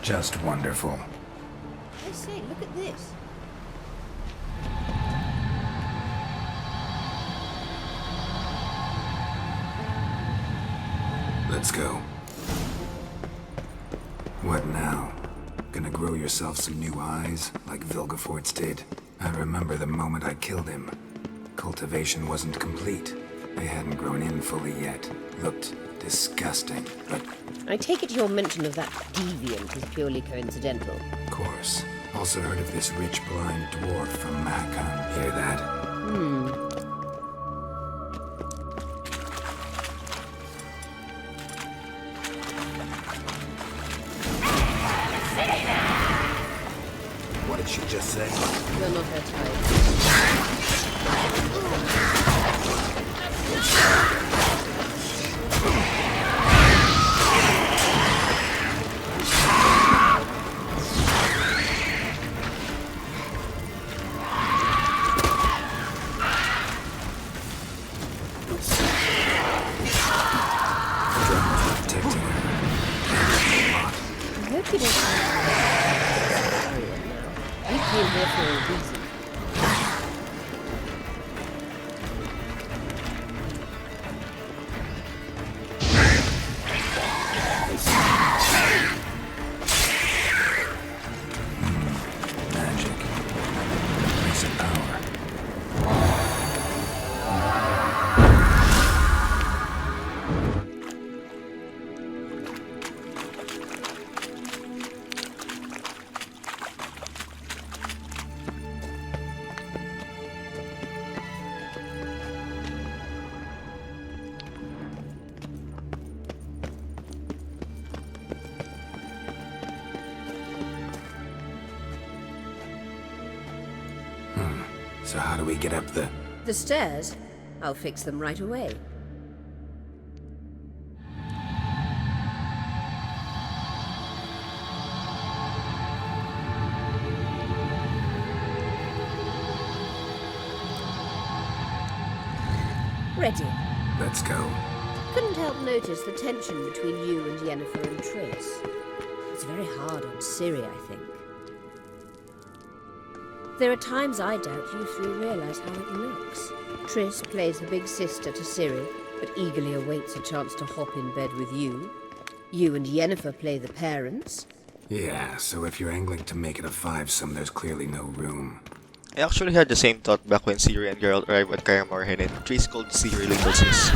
Just wonderful. I say, look at this. Let's go. What now? Gonna grow yourself some new eyes, like Vilgefortz did? I remember the moment I killed him. Cultivation wasn't complete. They hadn't grown in fully yet. Looked disgusting, but... I take it your mention of that deviant is purely coincidental. Of course. Also heard of this rich blind dwarf from Mahakam. Hear that? What did she just say? You're not her type. Protecting her. I hope you don't mind. You came here for a reason. Magic. Makes it power. So how do we get up the... The stairs? I'll fix them right away. Ready. Let's go. Couldn't help notice the tension between you and Yennefer and Triss. It's very hard on Ciri, I think. There are times I doubt you three realize how it looks. Triss plays the big sister to Ciri, but eagerly awaits a chance to hop in bed with you. You and Yennefer play the parents. Yeah, so if you're angling to make it a fivesome, there's clearly no room. I actually had the same thought back when Ciri and Geralt arrived at Kaer Morhen and Triss called Ciri Little Sis.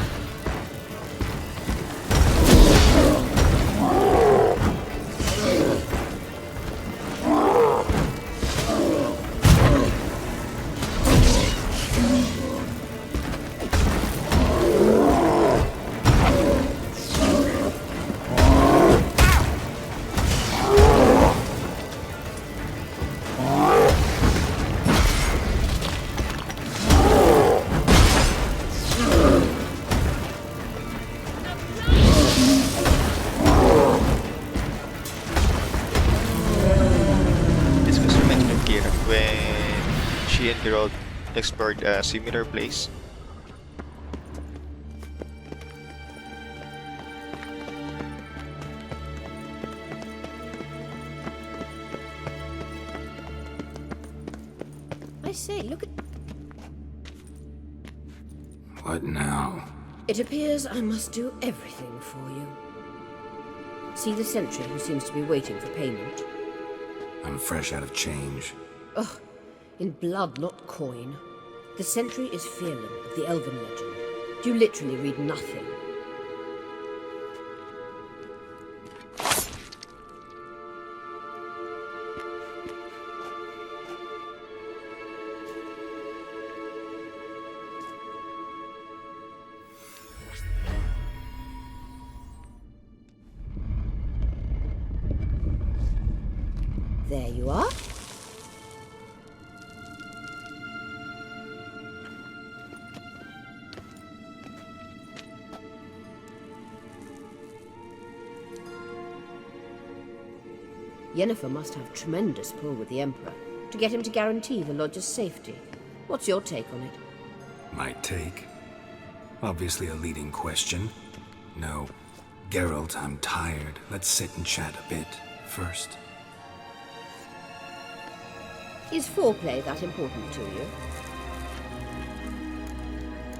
Geralt explored a similar place. I say, look at... What now? It appears I must do everything for you. See the sentry who seems to be waiting for payment? I'm fresh out of change. Ugh, in blood, not coin. The sentry is Philippa of the Elven legend. You literally read nothing. There you are. Yennefer must have tremendous pull with the Emperor to get him to guarantee the lodge's safety. What's your take on it? My take? Obviously a leading question. No. Geralt, I'm tired. Let's sit and chat a bit. first. Is foreplay that important to you?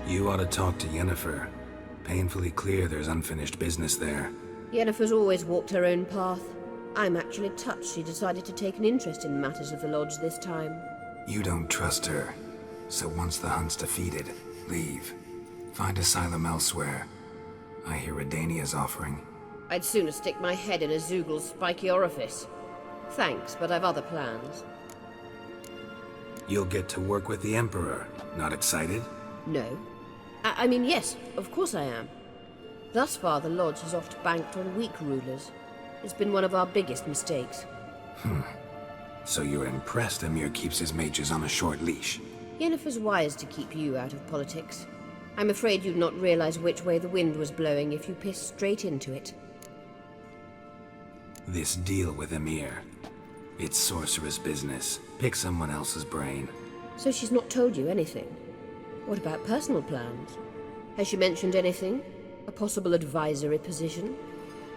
You ought to talk to Yennefer. Painfully clear there's unfinished business there. Yennefer's always walked her own path. I'm actually touched she decided to take an interest in matters of the Lodge this time. You don't trust her. So once the hunt's defeated, leave. Find asylum elsewhere. I hear Redania's offering. I'd sooner stick my head in a Zoogl's spiky orifice. Thanks, but I've other plans. You'll get to work with the Emperor. Not excited? No. I mean, yes, of course I am. Thus far, the Lodge has oft banked on weak rulers. It's been one of our biggest mistakes. So you're impressed Emir keeps his mages on a short leash? Yennefer's wise to keep you out of politics. I'm afraid you'd not realize which way the wind was blowing if you pissed straight into it. This deal with Emir. It's sorceress business. Pick someone else's brain. So she's not told you anything? What about personal plans? Has she mentioned anything? A possible advisory position?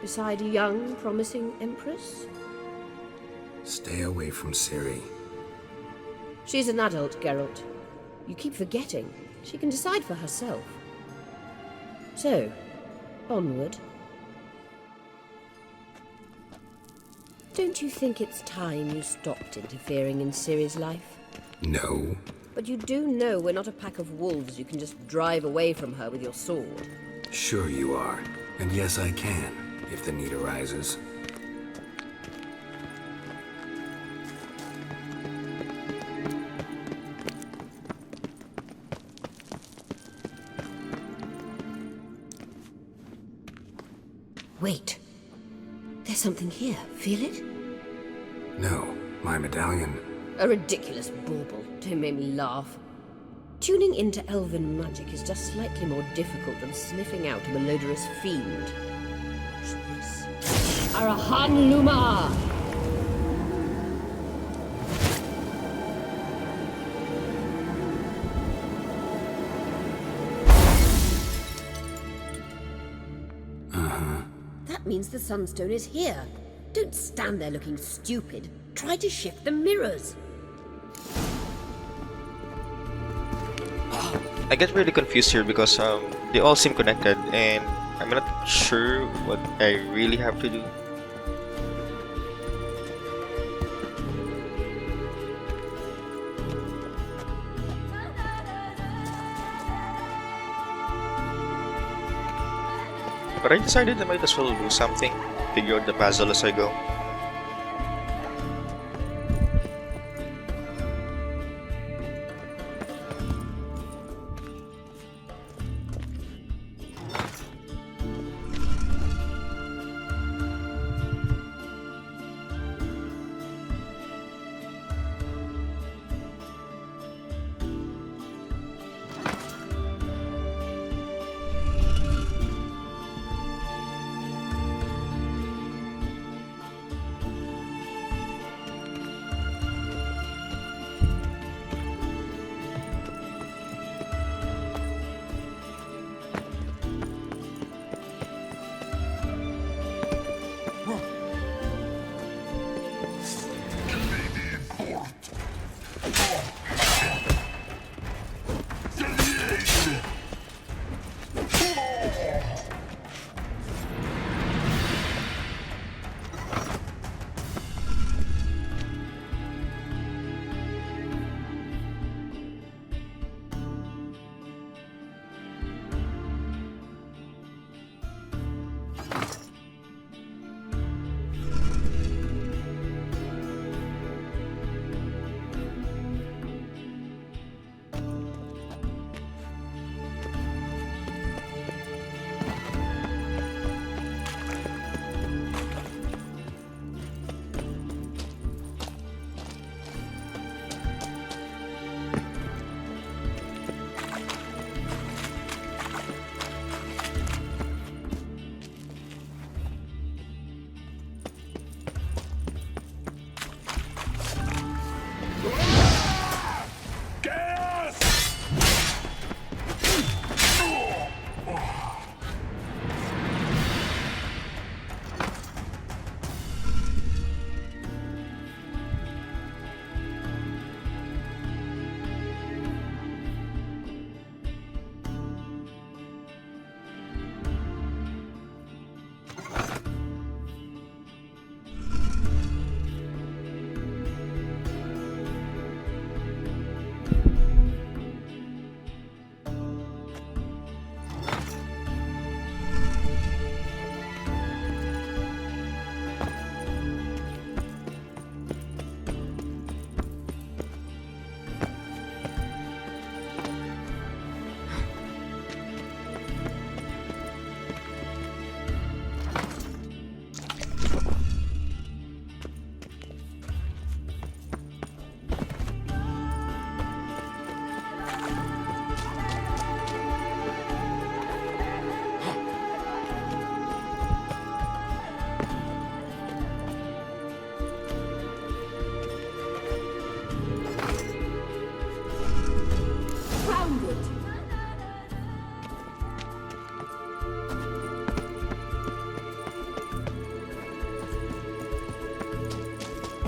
Beside a young, promising empress? Stay away from Ciri. She's an adult, Geralt. You keep forgetting. She can decide for herself. So, onward. Don't you think it's time you stopped interfering in Ciri's life? No. But you do know we're not a pack of wolves you can just drive away from her with your sword. Sure you are. And yes, I can, if the need arises. Wait. There's something here. Feel it? No, my medallion. A ridiculous bauble. Don't make me laugh. Tuning into Elven magic is just slightly more difficult than sniffing out a malodorous fiend. Watch this. Arahan Luma! That means the Sunstone is here. Don't stand there looking stupid. Try to shift the mirrors. I get really confused here because they all seem connected and I'm not sure what I really have to do. But I decided I might as well do something, figure out the puzzle as I go.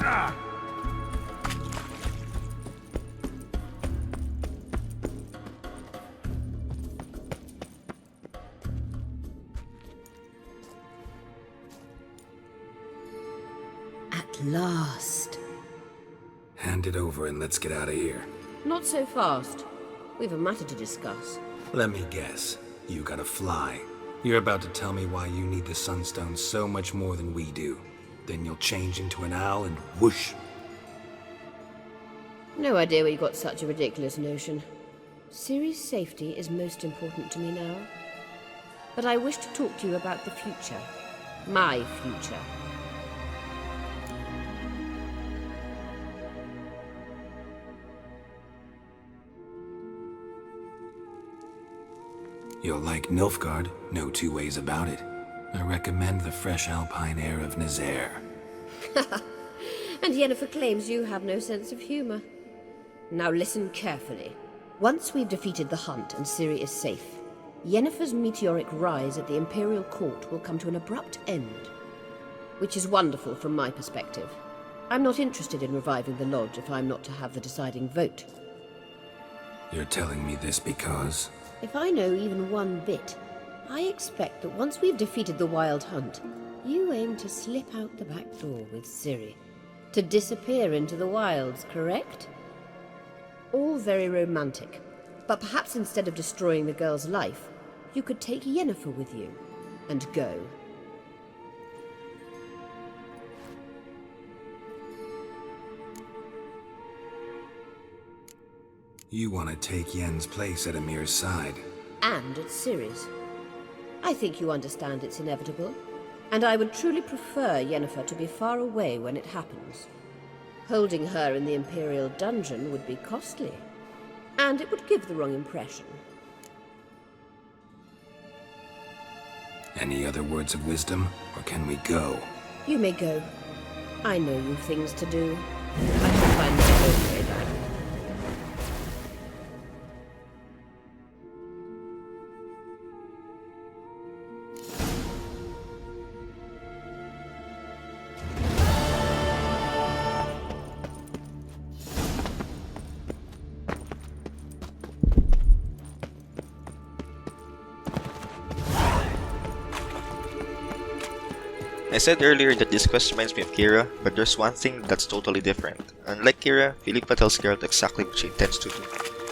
At last. Hand it over and let's get out of here. Not so fast. We've a matter to discuss. Let me guess. You gotta fly. You're about to tell me why you need the Sunstone so much more than we do. Then you'll change into an owl and whoosh. No idea where you got such a ridiculous notion. Ciri's safety is most important to me now. But I wish to talk to you about the future. My future. You'll like Nilfgaard, no two ways about it. I recommend the fresh alpine air of Nazaire. And Yennefer claims you have no sense of humor. Now listen carefully. Once we've defeated the hunt and Ciri is safe, Yennefer's meteoric rise at the Imperial Court will come to an abrupt end. Which is wonderful from my perspective. I'm not interested in reviving the Lodge if I'm not to have the deciding vote. You're telling me this because... If I know even one bit, I expect that once we've defeated the Wild Hunt, you aim to slip out the back door with Ciri. To disappear into the wilds, correct? All very romantic. But perhaps instead of destroying the girl's life, you could take Yennefer with you and go. You want to take Yen's place at Amir's side. And at Ciri's. I think you understand it's inevitable. And I would truly prefer Yennefer to be far away when it happens. Holding her in the Imperial dungeon would be costly. And it would give the wrong impression. Any other words of wisdom, or can we go? You may go. I know you've things to do. I can find my own way back. I said earlier that this quest reminds me of Kira, but there's one thing that's totally different. Unlike Kira, Philippa tells Geralt exactly what she intends to do.